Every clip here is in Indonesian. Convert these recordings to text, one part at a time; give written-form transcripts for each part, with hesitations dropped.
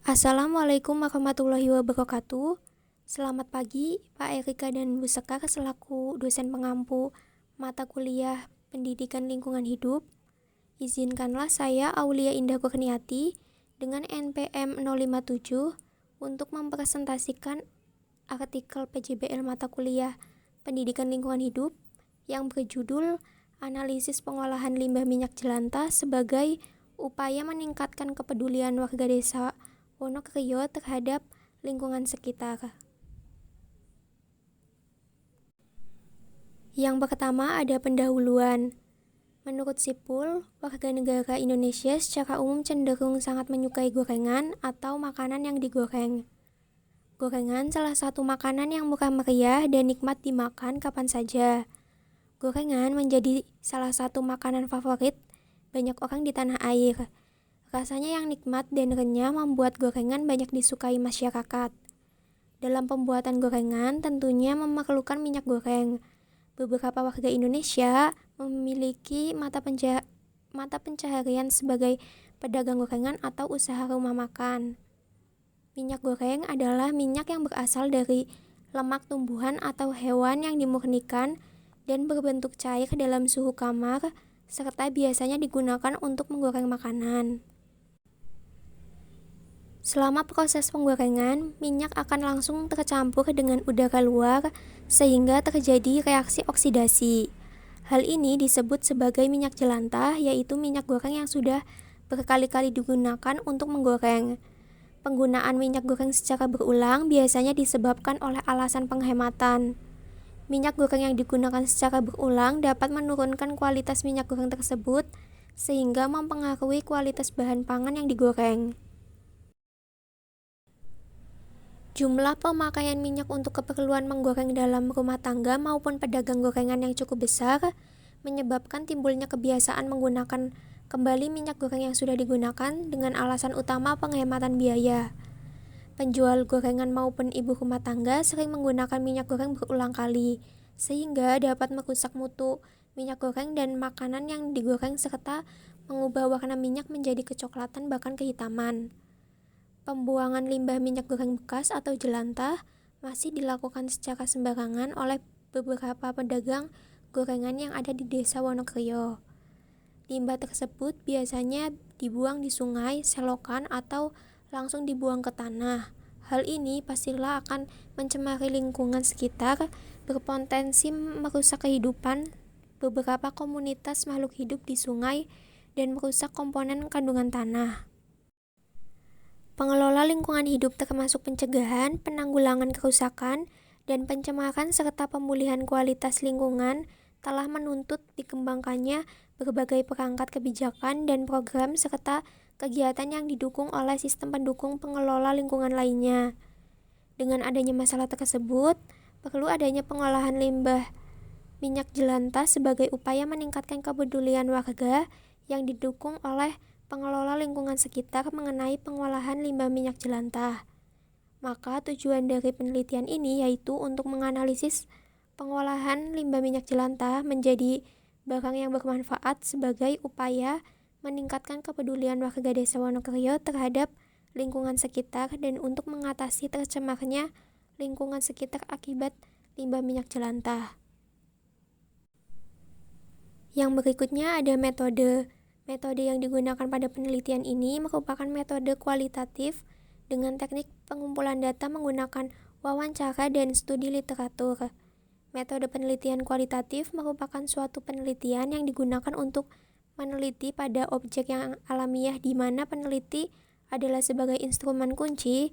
Assalamualaikum warahmatullahi wabarakatuh. Selamat pagi, Pak Erika dan Bu Sekar selaku dosen pengampu mata kuliah Pendidikan Lingkungan Hidup. Izinkanlah saya Aulia Indah Kurniati dengan NPM 057 untuk mempresentasikan artikel PJBL mata kuliah Pendidikan Lingkungan Hidup yang berjudul Analisis Pengolahan Limbah Minyak Jelantah sebagai upaya meningkatkan kepedulian warga desa Wonokrio terhadap lingkungan sekitar. Yang pertama ada pendahuluan. Menurut Sipul, warga negara Indonesia secara umum cenderung sangat menyukai gorengan atau makanan yang digoreng. Gorengan salah satu makanan yang murah meriah dan nikmat dimakan kapan saja. Gorengan menjadi salah satu makanan favorit banyak orang di tanah air. Rasanya yang nikmat dan renyah membuat gorengan banyak disukai masyarakat. Dalam pembuatan gorengan tentunya memerlukan minyak goreng. Beberapa warga Indonesia memiliki mata pencaharian sebagai pedagang gorengan atau usaha rumah makan. Minyak goreng adalah minyak yang berasal dari lemak tumbuhan atau hewan yang dimurnikan dan berbentuk cair dalam suhu kamar, serta biasanya digunakan untuk menggoreng makanan. Selama proses penggorengan, minyak akan langsung tercampur dengan udara luar sehingga terjadi reaksi oksidasi. Hal ini disebut sebagai minyak jelantah, yaitu minyak goreng yang sudah berkali-kali digunakan untuk menggoreng. Penggunaan minyak goreng secara berulang biasanya disebabkan oleh alasan penghematan. Minyak goreng yang digunakan secara berulang dapat menurunkan kualitas minyak goreng tersebut sehingga mempengaruhi kualitas bahan pangan yang digoreng. Jumlah pemakaian minyak untuk keperluan menggoreng dalam rumah tangga maupun pedagang gorengan yang cukup besar menyebabkan timbulnya kebiasaan menggunakan kembali minyak goreng yang sudah digunakan dengan alasan utama penghematan biaya. Penjual gorengan maupun ibu rumah tangga sering menggunakan minyak goreng berulang kali, sehingga dapat merusak mutu minyak goreng dan makanan yang digoreng serta mengubah warna minyak menjadi kecoklatan bahkan kehitaman. Pembuangan limbah minyak goreng bekas atau jelantah masih dilakukan secara sembarangan oleh beberapa pedagang gorengan yang ada di desa Wonokrio. Limbah tersebut biasanya dibuang di sungai, selokan, atau langsung dibuang ke tanah. Hal ini pastilah akan mencemari lingkungan sekitar, berpotensi merusak kehidupan beberapa komunitas makhluk hidup di sungai, dan merusak komponen kandungan tanah. Pengelola lingkungan hidup termasuk pencegahan, penanggulangan kerusakan, dan pencemaran serta pemulihan kualitas lingkungan telah menuntut dikembangkannya berbagai perangkat kebijakan dan program serta kegiatan yang didukung oleh sistem pendukung pengelola lingkungan lainnya. Dengan adanya masalah tersebut, perlu adanya pengolahan limbah minyak jelantah sebagai upaya meningkatkan kepedulian warga yang didukung oleh pengelola lingkungan sekitar mengenai pengolahan limbah minyak jelantah. Maka tujuan dari penelitian ini yaitu untuk menganalisis pengolahan limbah minyak jelantah menjadi barang yang bermanfaat sebagai upaya meningkatkan kepedulian warga desa Wonokrio terhadap lingkungan sekitar dan untuk mengatasi tercemarnya lingkungan sekitar akibat limbah minyak jelantah. Yang berikutnya ada metode. Metode yang digunakan pada penelitian ini merupakan metode kualitatif dengan teknik pengumpulan data menggunakan wawancara dan studi literatur. Metode penelitian kualitatif merupakan suatu penelitian yang digunakan untuk meneliti pada objek yang alamiah di mana peneliti adalah sebagai instrumen kunci.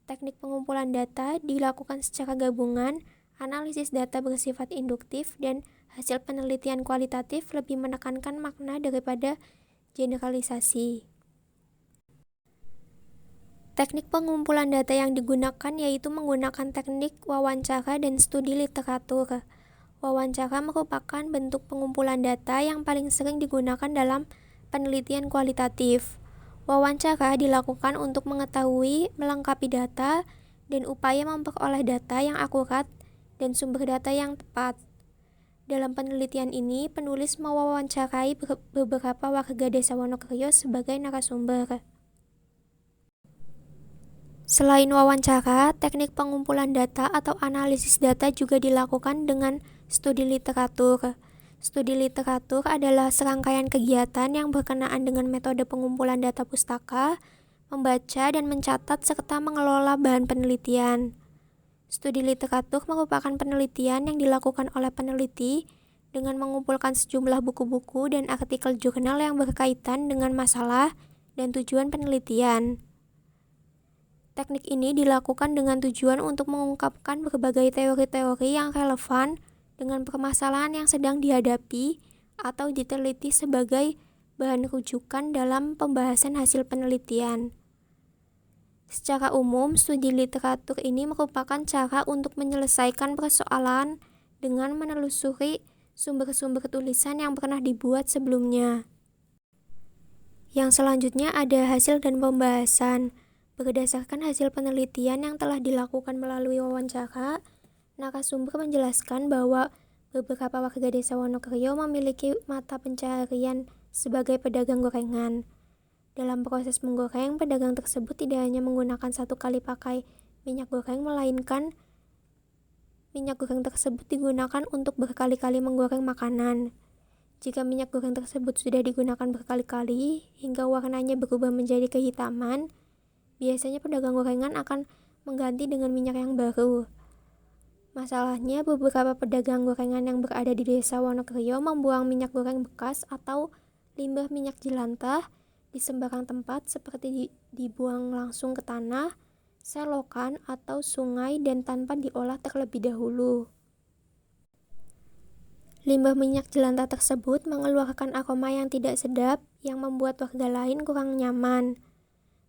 Teknik pengumpulan data dilakukan secara gabungan, analisis data bersifat induktif, dan hasil penelitian kualitatif lebih menekankan makna daripada generalisasi. Teknik pengumpulan data yang digunakan yaitu menggunakan teknik wawancara dan studi literatur. Wawancara merupakan bentuk pengumpulan data yang paling sering digunakan dalam penelitian kualitatif. Wawancara dilakukan untuk mengetahui, melengkapi data, dan upaya memperoleh data yang akurat dan sumber data yang tepat. Dalam penelitian ini, penulis mewawancarai beberapa warga desa Wonokrio sebagai narasumber. Selain wawancara, teknik pengumpulan data atau analisis data juga dilakukan dengan studi literatur. Studi literatur adalah serangkaian kegiatan yang berkenaan dengan metode pengumpulan data pustaka, membaca dan mencatat serta mengelola bahan penelitian. Studi literatur merupakan penelitian yang dilakukan oleh peneliti dengan mengumpulkan sejumlah buku-buku dan artikel jurnal yang berkaitan dengan masalah dan tujuan penelitian. Teknik ini dilakukan dengan tujuan untuk mengungkapkan berbagai teori-teori yang relevan dengan permasalahan yang sedang dihadapi atau diteliti sebagai bahan rujukan dalam pembahasan hasil penelitian. Secara umum, studi literatur ini merupakan cara untuk menyelesaikan persoalan dengan menelusuri sumber-sumber tulisan yang pernah dibuat sebelumnya. Yang selanjutnya ada hasil dan pembahasan. Berdasarkan hasil penelitian yang telah dilakukan melalui wawancara, narasumber menjelaskan bahwa beberapa warga desa Wonokerto memiliki mata pencaharian sebagai pedagang gorengan. Dalam proses menggoreng, pedagang tersebut tidak hanya menggunakan satu kali pakai minyak goreng, melainkan minyak goreng tersebut digunakan untuk berkali-kali menggoreng makanan. Jika minyak goreng tersebut sudah digunakan berkali-kali hingga warnanya berubah menjadi kehitaman, biasanya pedagang gorengan akan mengganti dengan minyak yang baru. Masalahnya, beberapa pedagang gorengan yang berada di desa Wonokerto membuang minyak goreng bekas atau limbah minyak jelantah di sembarang tempat, seperti dibuang langsung ke tanah, selokan, atau sungai dan tanpa diolah terlebih dahulu. Limbah minyak jelantah tersebut mengeluarkan aroma yang tidak sedap yang membuat warga lain kurang nyaman.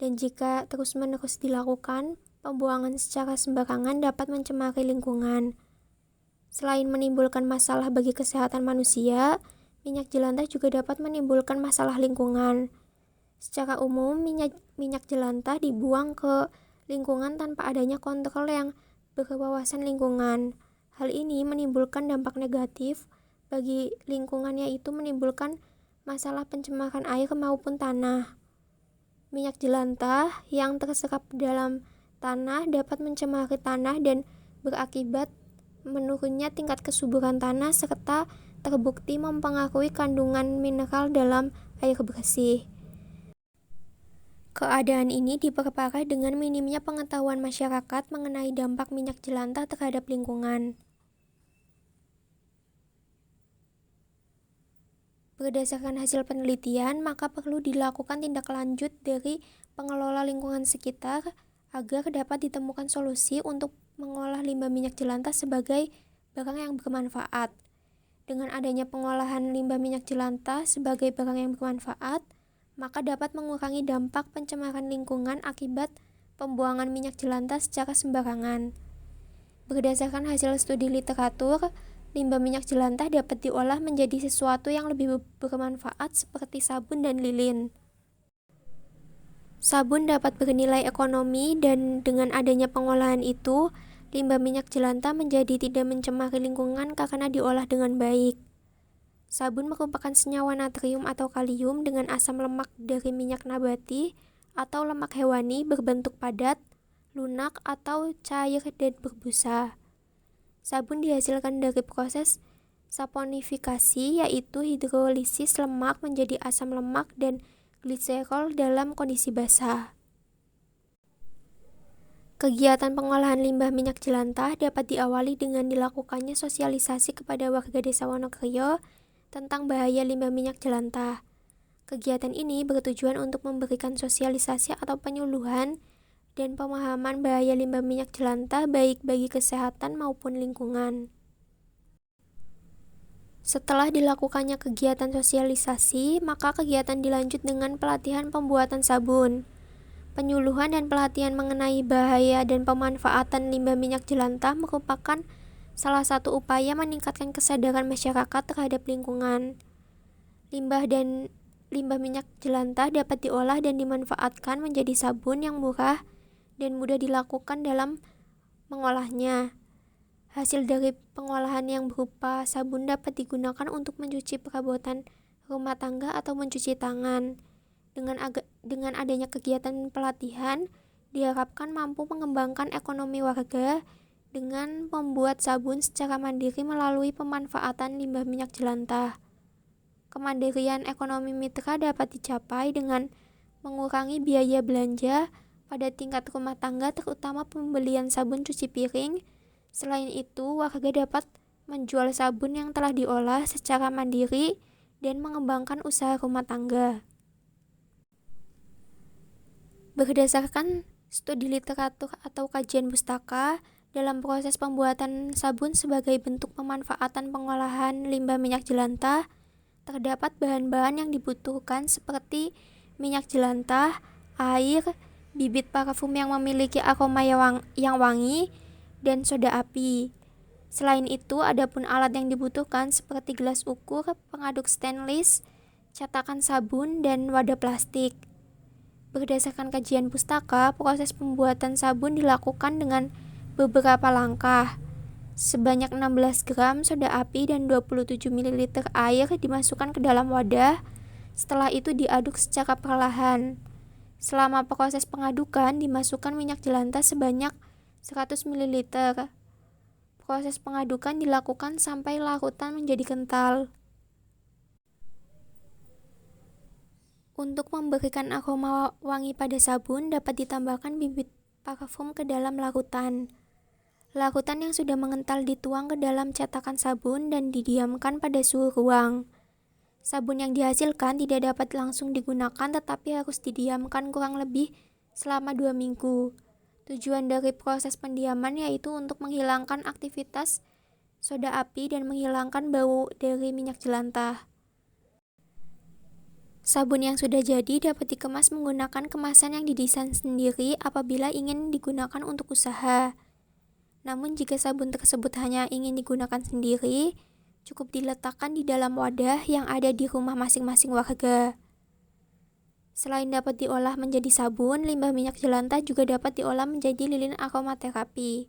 Dan jika terus-menerus dilakukan, pembuangan secara sembarangan dapat mencemari lingkungan. Selain menimbulkan masalah bagi kesehatan manusia, minyak jelantah juga dapat menimbulkan masalah lingkungan. Secara umum, minyak jelantah dibuang ke lingkungan tanpa adanya kontrol yang berwawasan lingkungan. Hal ini menimbulkan dampak negatif bagi lingkungan, yaitu menimbulkan masalah pencemaran air maupun tanah. Minyak jelantah yang terserap dalam tanah dapat mencemari tanah dan berakibat menurunnya tingkat kesuburan tanah serta terbukti mempengaruhi kandungan mineral dalam air bersih. Keadaan ini diperparah dengan minimnya pengetahuan masyarakat mengenai dampak minyak jelantah terhadap lingkungan. Berdasarkan hasil penelitian, maka perlu dilakukan tindak lanjut dari pengelola lingkungan sekitar agar dapat ditemukan solusi untuk mengolah limbah minyak jelantah sebagai barang yang bermanfaat. Dengan adanya pengolahan limbah minyak jelantah sebagai barang yang bermanfaat, maka dapat mengurangi dampak pencemaran lingkungan akibat pembuangan minyak jelantah secara sembarangan. Berdasarkan hasil studi literatur, limbah minyak jelantah dapat diolah menjadi sesuatu yang lebih bermanfaat seperti sabun dan lilin. Sabun dapat bernilai ekonomi dan dengan adanya pengolahan itu, limbah minyak jelantah menjadi tidak mencemari lingkungan karena diolah dengan baik. Sabun merupakan senyawa natrium atau kalium dengan asam lemak dari minyak nabati atau lemak hewani berbentuk padat, lunak atau cair dan berbusa. Sabun dihasilkan dari proses saponifikasi, yaitu hidrolisis lemak menjadi asam lemak dan gliserol dalam kondisi basah. Kegiatan pengolahan limbah minyak jelantah dapat diawali dengan dilakukannya sosialisasi kepada warga desa Wonokerto tentang bahaya limbah minyak jelantah. Kegiatan ini bertujuan untuk memberikan sosialisasi atau penyuluhan dan pemahaman bahaya limbah minyak jelantah baik bagi kesehatan maupun lingkungan. Setelah dilakukannya kegiatan sosialisasi, maka kegiatan dilanjut dengan pelatihan pembuatan sabun. Penyuluhan dan pelatihan mengenai bahaya dan pemanfaatan limbah minyak jelantah merupakan salah satu upaya meningkatkan kesadaran masyarakat terhadap lingkungan. Limbah minyak jelantah dapat diolah dan dimanfaatkan menjadi sabun yang murah dan mudah dilakukan dalam mengolahnya. Hasil dari pengolahan yang berupa sabun dapat digunakan untuk mencuci perabotan rumah tangga atau mencuci tangan. Dengan adanya kegiatan pelatihan, diharapkan mampu mengembangkan ekonomi warga dengan membuat sabun secara mandiri melalui pemanfaatan limbah minyak jelantah. Kemandirian ekonomi mitra dapat dicapai dengan mengurangi biaya belanja pada tingkat rumah tangga, terutama pembelian sabun cuci piring. Selain itu, warga dapat menjual sabun yang telah diolah secara mandiri dan mengembangkan usaha rumah tangga. Berdasarkan studi literatur atau kajian pustaka, dalam proses pembuatan sabun sebagai bentuk pemanfaatan pengolahan limbah minyak jelantah, terdapat bahan-bahan yang dibutuhkan seperti minyak jelantah, air, bibit parfum yang memiliki aroma yang wangi, dan soda api. Selain itu, adapun alat yang dibutuhkan seperti gelas ukur, pengaduk stainless, cetakan sabun, dan wadah plastik. Berdasarkan kajian pustaka, proses pembuatan sabun dilakukan dengan beberapa langkah. Sebanyak 16 gram soda api dan 27 ml air dimasukkan ke dalam wadah. Setelah itu diaduk secara perlahan. Selama proses pengadukan, dimasukkan minyak jelantah sebanyak 100 ml. Proses pengadukan dilakukan sampai larutan menjadi kental. Untuk memberikan aroma wangi pada sabun, dapat ditambahkan bibit parfum ke dalam larutan. Larutan yang sudah mengental dituang ke dalam cetakan sabun dan didiamkan pada suhu ruang. Sabun yang dihasilkan tidak dapat langsung digunakan, tetapi harus didiamkan kurang lebih selama 2 minggu. Tujuan dari proses pendiaman yaitu untuk menghilangkan aktivitas soda api dan menghilangkan bau dari minyak jelantah. Sabun yang sudah jadi dapat dikemas menggunakan kemasan yang didesain sendiri apabila ingin digunakan untuk usaha. Namun jika sabun tersebut hanya ingin digunakan sendiri, cukup diletakkan di dalam wadah yang ada di rumah masing-masing warga. Selain dapat diolah menjadi sabun, limbah minyak jelantah juga dapat diolah menjadi lilin aromaterapi.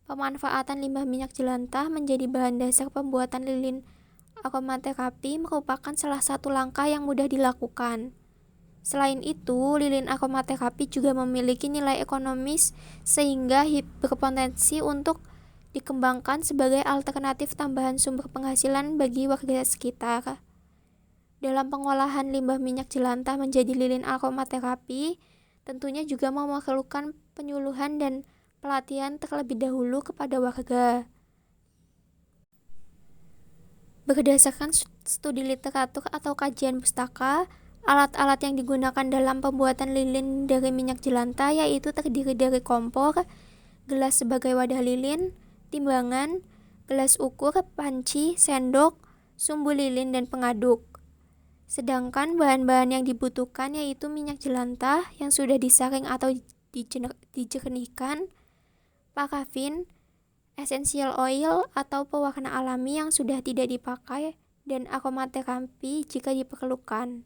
Pemanfaatan limbah minyak jelantah menjadi bahan dasar pembuatan lilin aromaterapi merupakan salah satu langkah yang mudah dilakukan. Selain itu, lilin aromaterapi juga memiliki nilai ekonomis sehingga berpotensi untuk dikembangkan sebagai alternatif tambahan sumber penghasilan bagi warga sekitar. Dalam pengolahan limbah minyak jelantah menjadi lilin aromaterapi, tentunya juga memerlukan penyuluhan dan pelatihan terlebih dahulu kepada warga. Berdasarkan studi literatur atau kajian pustaka, alat-alat yang digunakan dalam pembuatan lilin dari minyak jelantah yaitu terdiri dari kompor, gelas sebagai wadah lilin, timbangan, gelas ukur, panci, sendok, sumbu lilin, dan pengaduk. Sedangkan bahan-bahan yang dibutuhkan yaitu minyak jelantah yang sudah disaring atau dijernihkan, parafin, essential oil atau pewarna alami yang sudah tidak dipakai, dan aromaterapi jika diperlukan.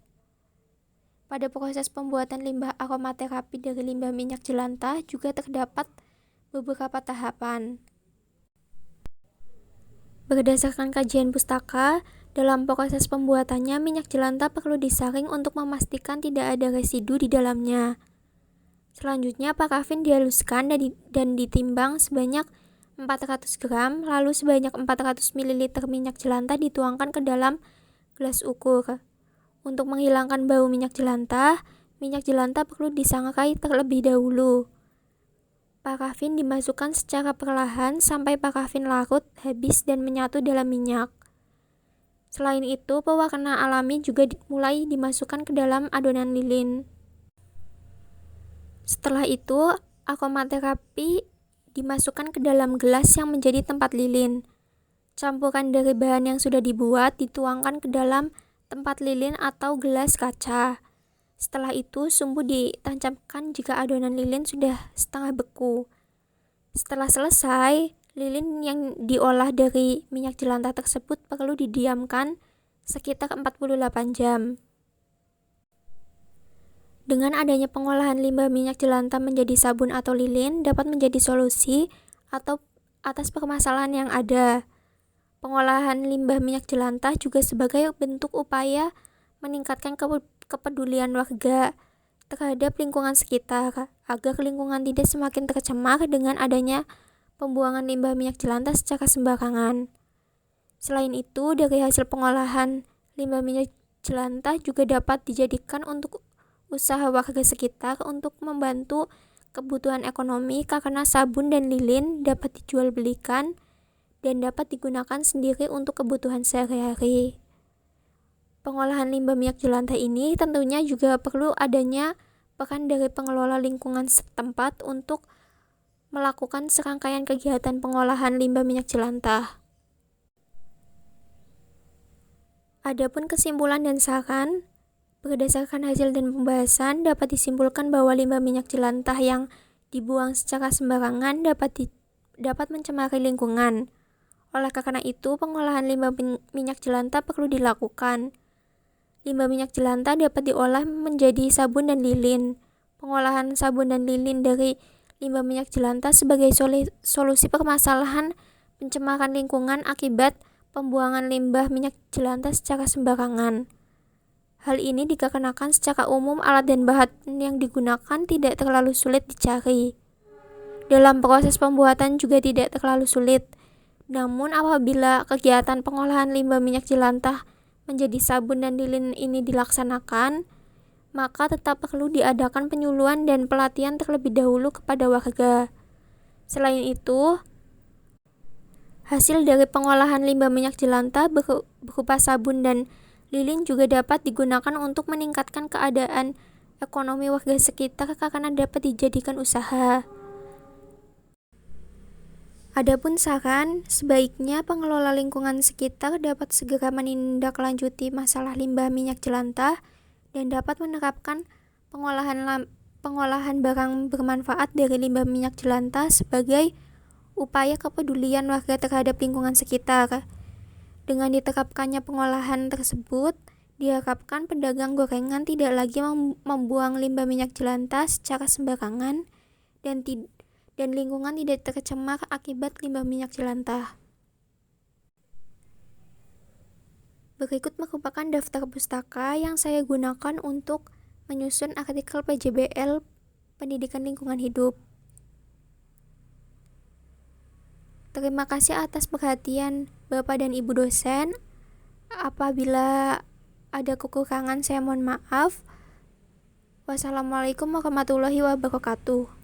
Pada proses pembuatan limbah aromaterapi dari limbah minyak jelantah juga terdapat beberapa tahapan. Berdasarkan kajian pustaka, dalam proses pembuatannya minyak jelantah perlu disaring untuk memastikan tidak ada residu di dalamnya. Selanjutnya, parafin dihaluskan dan ditimbang sebanyak 400 gram, lalu sebanyak 400 ml minyak jelantah dituangkan ke dalam gelas ukur. Untuk menghilangkan bau minyak jelantah perlu disangrai terlebih dahulu. Parafin dimasukkan secara perlahan sampai parafin larut habis dan menyatu dalam minyak. Selain itu, pewarna alami juga mulai dimasukkan ke dalam adonan lilin. Setelah itu, aromaterapi dimasukkan ke dalam gelas yang menjadi tempat lilin. Campuran dari bahan yang sudah dibuat dituangkan ke dalam tempat lilin atau gelas kaca. Setelah itu, sumbu ditancapkan jika adonan lilin sudah setengah beku. Setelah selesai, lilin yang diolah dari minyak jelantah tersebut perlu didiamkan sekitar 48 jam. Dengan adanya pengolahan limbah minyak jelantah menjadi sabun atau lilin dapat menjadi solusi atau atas permasalahan yang ada. Pengolahan limbah minyak jelantah juga sebagai bentuk upaya meningkatkan kepedulian warga. terhadap lingkungan sekitar, agar lingkungan tidak semakin tercemar dengan adanya pembuangan limbah minyak jelantah secara sembarangan. Selain itu, dari hasil pengolahan limbah minyak jelantah juga dapat dijadikan untuk usaha warga sekitar untuk membantu kebutuhan ekonomi karena sabun dan lilin dapat dijual belikan dan dapat digunakan sendiri untuk kebutuhan sehari-hari. Pengolahan limbah minyak jelantah ini tentunya juga perlu adanya peran dari pengelola lingkungan setempat untuk melakukan serangkaian kegiatan pengolahan limbah minyak jelantah. Adapun kesimpulan dan saran, berdasarkan hasil dan pembahasan dapat disimpulkan bahwa limbah minyak jelantah yang dibuang secara sembarangan dapat mencemari lingkungan. Oleh karena itu, pengolahan limbah minyak jelantah perlu dilakukan. Limbah minyak jelantah dapat diolah menjadi sabun dan lilin. Pengolahan sabun dan lilin dari limbah minyak jelantah sebagai solusi permasalahan pencemaran lingkungan akibat pembuangan limbah minyak jelantah secara sembarangan. Hal ini dikarenakan secara umum alat dan bahan yang digunakan tidak terlalu sulit dicari. Dalam proses pembuatan juga tidak terlalu sulit. Namun apabila kegiatan pengolahan limbah minyak jelantah menjadi sabun dan lilin ini dilaksanakan, maka tetap perlu diadakan penyuluhan dan pelatihan terlebih dahulu kepada warga. Selain itu, hasil dari pengolahan limbah minyak jelantah berupa sabun dan lilin juga dapat digunakan untuk meningkatkan keadaan ekonomi warga sekitar karena dapat dijadikan usaha. Adapun saran, sebaiknya pengelola lingkungan sekitar dapat segera menindaklanjuti masalah limbah minyak jelantah dan dapat menerapkan pengolahan barang bermanfaat dari limbah minyak jelantah sebagai upaya kepedulian warga terhadap lingkungan sekitar. Dengan diterapkannya pengolahan tersebut, diharapkan pedagang gorengan tidak lagi membuang limbah minyak jelantah secara sembarangan dan lingkungan tidak tercemar akibat limbah minyak jelantah. Berikut merupakan daftar pustaka yang saya gunakan untuk menyusun artikel PJBL Pendidikan Lingkungan Hidup. Terima kasih atas perhatian Bapak dan Ibu dosen. Apabila ada kekurangan saya mohon maaf. Wassalamualaikum warahmatullahi wabarakatuh.